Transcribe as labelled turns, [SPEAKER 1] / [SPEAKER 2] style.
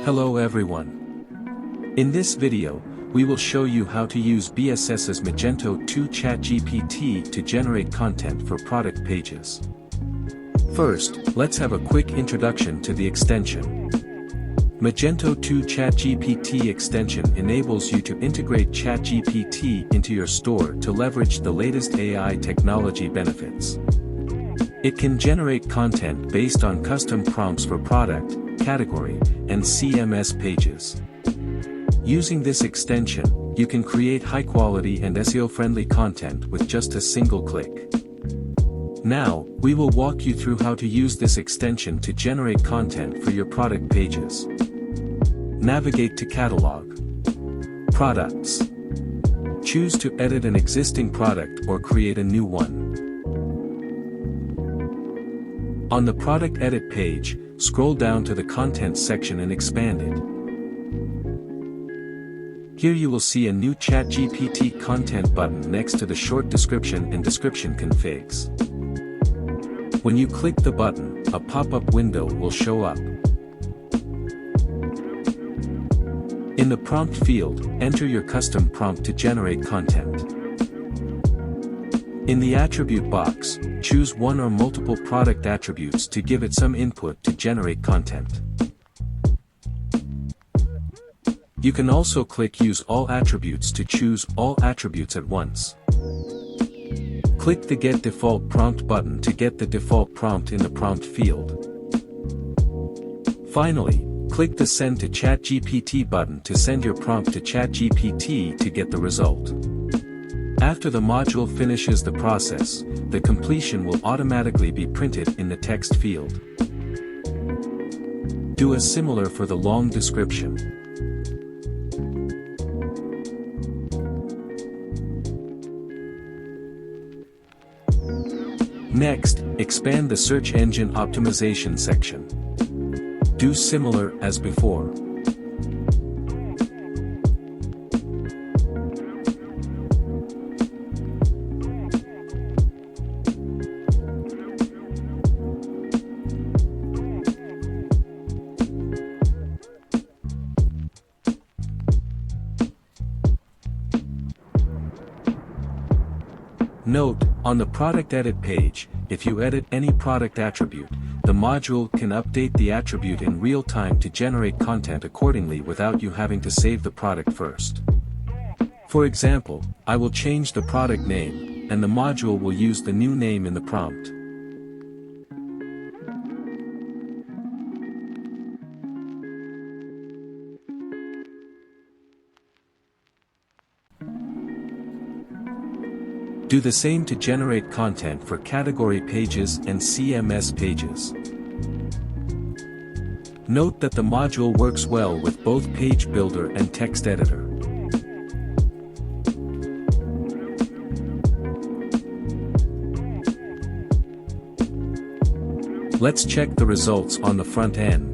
[SPEAKER 1] Hello everyone. In this video, we will show you how to use BSS's Magento 2 ChatGPT to generate content for product pages. First, let's have a quick introduction to the extension. Magento 2 ChatGPT extension enables you to integrate ChatGPT into your store to leverage the latest AI technology benefits. It can generate content based on custom prompts for product, category, and CMS pages. Using this extension, you can create high-quality and SEO-friendly content with just a single click. Now, we will walk you through how to use this extension to generate content for your product pages. Navigate to Catalog. Products. Choose to edit an existing product or create a new one. On the Product Edit page, scroll down to the Contents section and expand it. Here you will see a new ChatGPT content button next to the short description and description configs. When you click the button, a pop-up window will show up. In the prompt field, enter your custom prompt to generate content. In the attribute box, choose one or multiple product attributes to give it some input to generate content. You can also click Use All Attributes to choose all attributes at once. Click the Get Default Prompt button to get the default prompt in the prompt field. Finally, click the Send to ChatGPT button to send your prompt to ChatGPT to get the result. After the module finishes the process, the completion will automatically be printed in the text field. Do a similar for the long description. Next, expand the search engine optimization section. Do similar as before. Note, on the Product Edit page, if you edit any product attribute, the module can update the attribute in real time to generate content accordingly without you having to save the product first. For example, I will change the product name, and the module will use the new name in the prompt. Do the same to generate content for category pages and CMS pages. Note that the module works well with both Page Builder and Text Editor. Let's check the results on the front end.